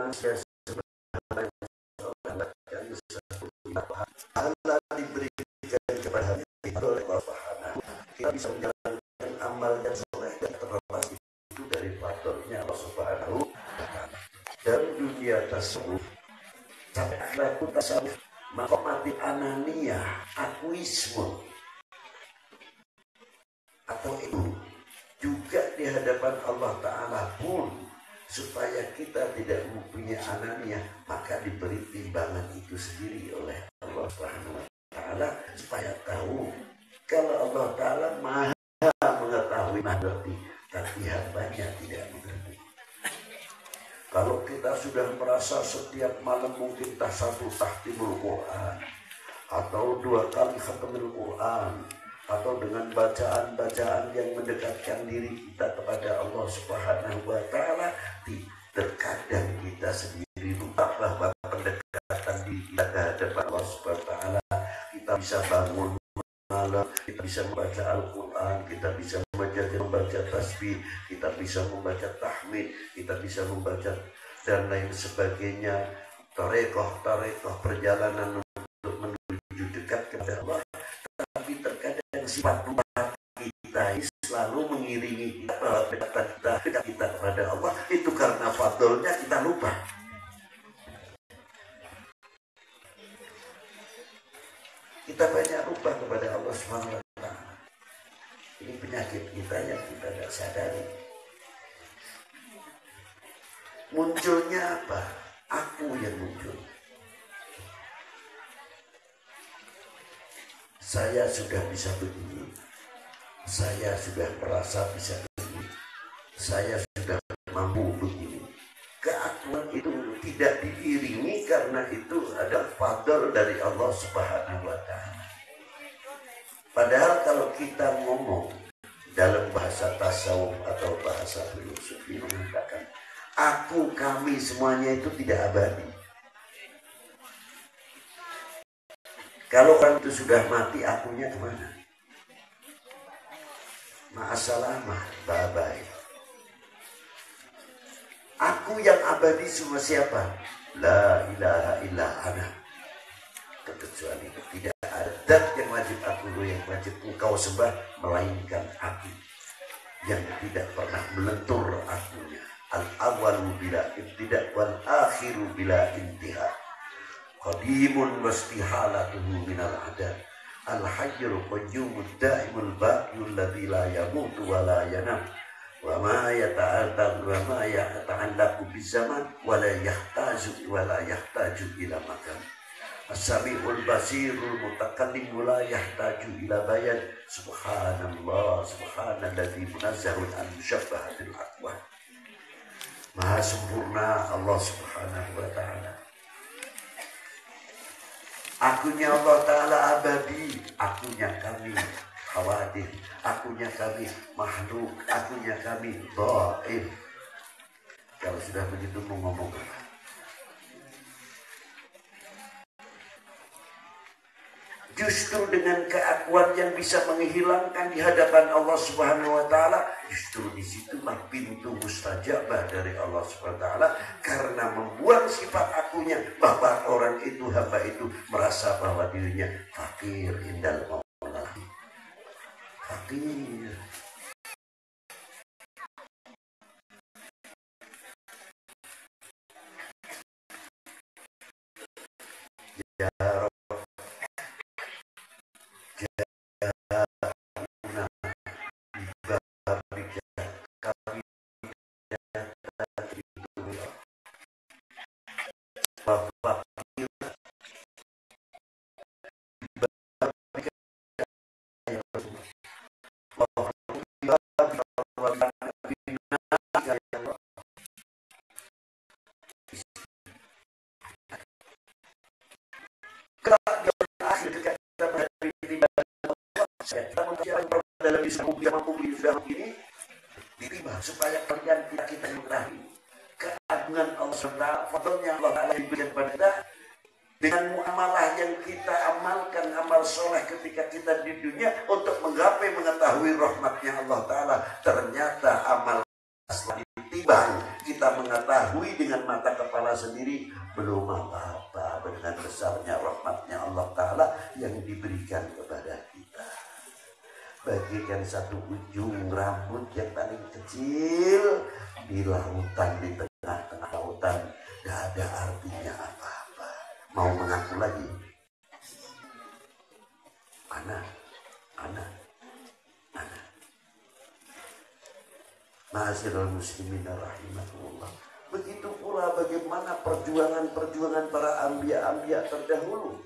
manusia sebenarnya Allah diberikan kepada kita oleh Allah Subhanahu. Kita bisa menjalankan amal yang soleh dan terlepas itu dari faktornya Allah Subhanahu. Dan dunia tasawuf sampai akhlak tasawuf mati anania, akuisme atau itu juga di hadapan Allah Ta'ala pun, supaya kita tidak mempunyai anania, maka diberi timbangan itu sendiri oleh Allah Subhanahu wa Ta'ala, supaya tahu kalau Allah Ta'ala maha mengetahui mengerti, tapi hambanya tidak mengerti. Kalau kita sudah merasa setiap malam mungkin satu tahtimul Quran atau 2 kali khatamul Quran, atau dengan bacaan-bacaan yang mendekatkan diri kita kepada Allah Subhanahu wa Ta'ala, terkadang kita sendiri lupa bahwa pendekatan diri kita kepada Allah Subhanahu wa Ta'ala, kita bisa bangun malam, kita bisa membaca Al-Quran, kita bisa membaca tasbih, kita bisa membaca tahmid, kita bisa membaca dan lain sebagainya, tarekoh perjalanan untuk menuju dekat kepada Allah. Tapi terkadang sifat lupa kita selalu mengiringi kita bahwa dekat kita kepada Allah itu karena fadlnya kita lupa. Kita banyak lupa kepada Allah SWT. Ini penyakit kita yang kita tidak sadari. Munculnya apa? Aku yang muncul. Saya sudah bisa begini, saya sudah merasa bisa begini, saya sudah mampu begini. Keakuan itu tidak diiringi karena itu adalah fadl dari Allah Subhanahu wa Ta'ala. Padahal kalau kita ngomong dalam bahasa tasawuf atau bahasa filosofi mengatakan aku, kami, semuanya itu tidak abadi. Kalau orang itu sudah mati, akunya kemana? Ma'asalamah, bye-bye. Aku yang abadi semua siapa? La ilaha illa ana. Kecuali tidak ada zat yang wajib aku, yang wajib engkau sembah, melainkan aku yang tidak pernah melentur akunya. Al-awwalu bila ibtida' wal akhiru bila intiha. Qadimun wastihalatuhu minal adad. Al-hayyul qayyumud da'imul baqiyul ladzi la yamutu wa la yanam. Wa ma yata'allaqu bizaman wa la yahtaju ila makan. As-sami'ul basirul mutakallim la yahtaju ila bayan. Subhanallah, subhanalladzi munazzahun an musyabbahatil aqwan. Maha sempurna Allah Subhanahu wa Ta'ala. Akunya Allah Ta'ala abadi, akunya kami khawatir, akunya kami makhluk, akunya kami dhaif. Kalau sudah begitu mau ngomong apa? Justru dengan keakuan yang bisa menghilangkan di hadapan Allah Subhanahu wa Ta'ala, justru di situlah pintu mustajabah dari Allah Subhanahu wa Ta'ala, karena membuang sifat akunya, bahwa orang itu, hamba itu merasa bahwa dirinya fakir indal maula. Fakir. Ya dalam ini diterima supaya kalian kita mengetahui keagungan Allah SWT, fadlnya Allah Ta'ala yang diberikan kepada kita dengan muamalah yang kita amalkan, amal soleh ketika kita di dunia untuk menggapai mengetahui rahmatnya Allah Ta'ala. Ternyata amal setelah ditimbang kita mengetahui ketahui dengan mata kepala sendiri, belum apa-apa dengan besarnya rahmatnya Allah Ta'ala yang diberikan kepada kita. Bagikan satu ujung rambut yang paling kecil di lautan, di tengah-tengah lautan, gak ada artinya apa-apa. Mau mengaku lagi? Anak. Ma'asyiral muslimin rahimakumullah. Begitu pula bagaimana perjuangan para anbiya terdahulu.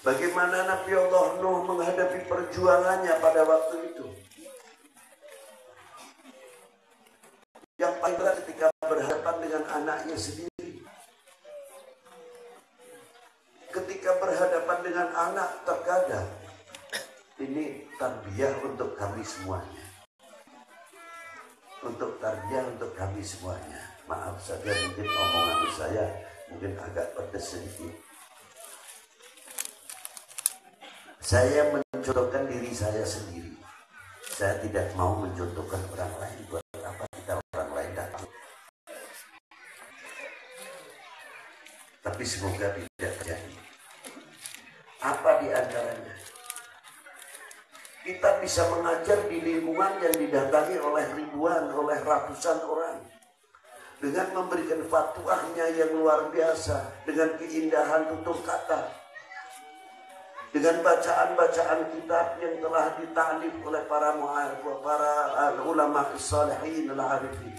Bagaimana Nabi Allah Nuh menghadapi perjuangannya pada waktu itu. Yang paling berat ketika berhadapan dengan anaknya sendiri. Ketika berhadapan dengan anak, terkadang ini tarbiyah untuk kami semuanya. Untuk tarbiyah untuk kami semuanya. Maaf saja mungkin omongan saya mungkin agak pedas sedikit. Saya mencontohkan diri saya sendiri. Saya tidak mau mencontohkan orang lain. Buat apa kita orang lain datang? Tapi semoga tidak terjadi. Apa di antaranya? Kita bisa mengajar di lingkungan yang didatangi oleh ribuan, oleh ratusan orang. Dengan memberikan fatwahnya yang luar biasa. Dengan keindahan tutur kata. Dengan bacaan-bacaan kitab yang telah ditalif oleh para ulama salihin al-arifin.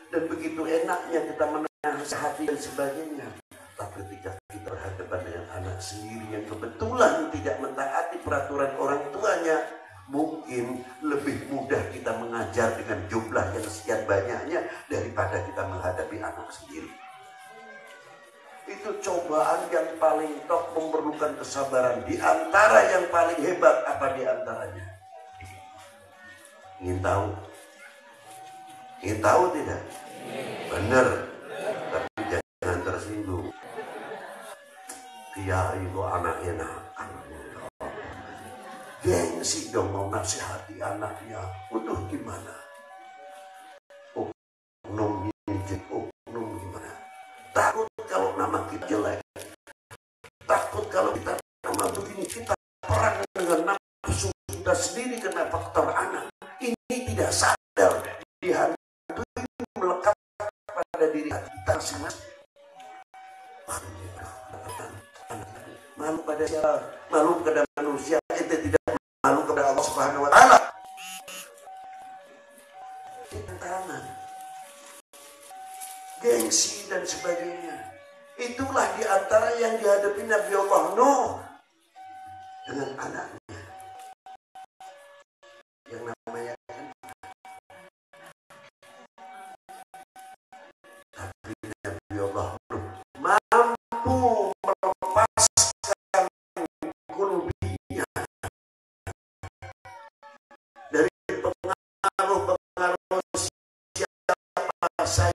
Dan begitu enaknya kita menasihati dan sebagainya. Tapi ketika kita berhadapan dengan anak sendiri yang kebetulan tidak mentaati peraturan orang tuanya, mungkin lebih mudah kita mengajar dengan jumlah yang sekian banyaknya daripada kita menghadapi anak sendiri. Itu cobaan yang paling top, memerlukan kesabaran. Di antara yang paling hebat apa di antaranya? Ingin tahu? Ingin tahu tidak? Benar. Tapi jangan tersinggung. Kiai itu anak enak. Gengsi dong mau nasihati anaknya. Udah gimana? Oknum gimana? Takut kalau nama kita jelek. Takut kalau kita nama begini. Kita perang dengan nafsu kita sendiri karena faktor anak. Ini tidak sadar. Dihantui melekat pada diri kita masing-masing. Malu pada siapa? Malu kepada manusia. Ente tidak malu kepada Allah Subhanahu wa Ta'ala. Tantangan, gengsi dan sebagainya. Itulah diantara yang dihadapi Nabi Allah Nuh dengan anaknya yang namanya tapi Nabi Allah Nuh mampu melepaskan kulubinya dari pengaruh siapa saya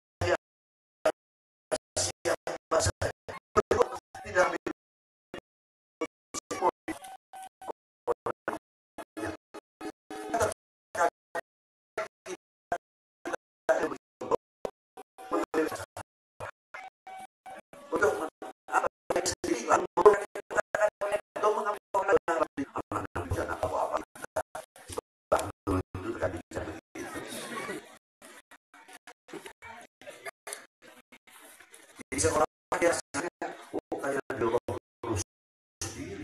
tidak seorang biasanya kayak Nabi Allah terus sendiri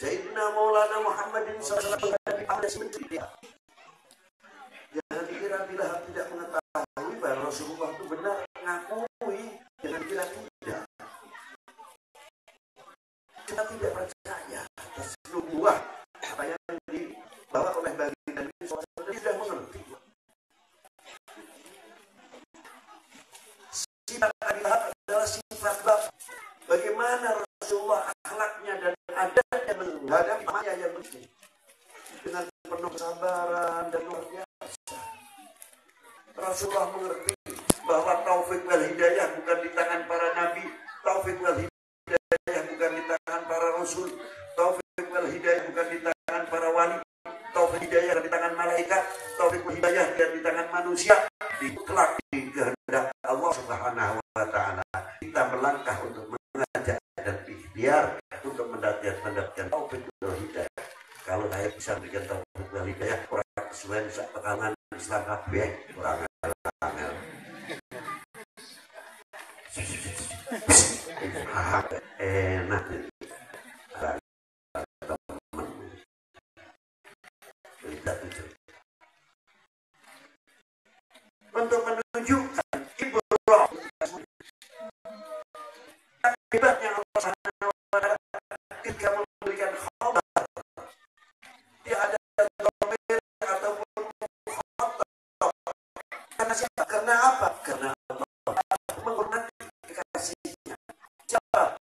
Sayyidina Maulana Muhammadin sallallahu alaihi wasallam. Jangan dikira bila tidak mengetahui bahwa Rasulullah itu benar, ngakui, jangan kira tidak. Kita tidak percaya atas nubuah apa yang dibawa oleh baginda Nabi SAW, sudah mengerti. Sifat Abi Lahab adalah sifat bapak. Bagaimana Rasulullah akhlaknya dan adabnya menghadapi temannya yang miskin dengan penuh kesabaran dan luar biasa. Rasulullah mengerti bahwa taufik wal hidayah bukan di tangan para nabi, taufik wal hidayah bukan di tangan para rasul, taufik wal hidayah bukan di tangan para wali, taufik hidayah di tangan malaikat, taufik wal hidayah di tangan manusia. Kelak di kehendak Allah Subhanahu wa taala. Kita melangkah untuk mengajak dan ikhtiar untuk mendapatkan taufik wal hidayah. Kalau saya bisa memberikan taufik wal hidayah, orang sesuai dengan Islam kabeh orang angel. Enak. Untuk menunjukkan ibrah hebatnya Allah Subhanahu wa taala ketika memberikan khabar, dia ada dhamir ataupun mukhatab. Karena siapa? Karena apa? Karena Allah menghormati kekasihnya. Siapa?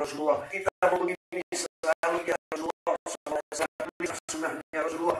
Rasulullah, kita begini selalu ya Rasulullah, sunnahnya Rasulullah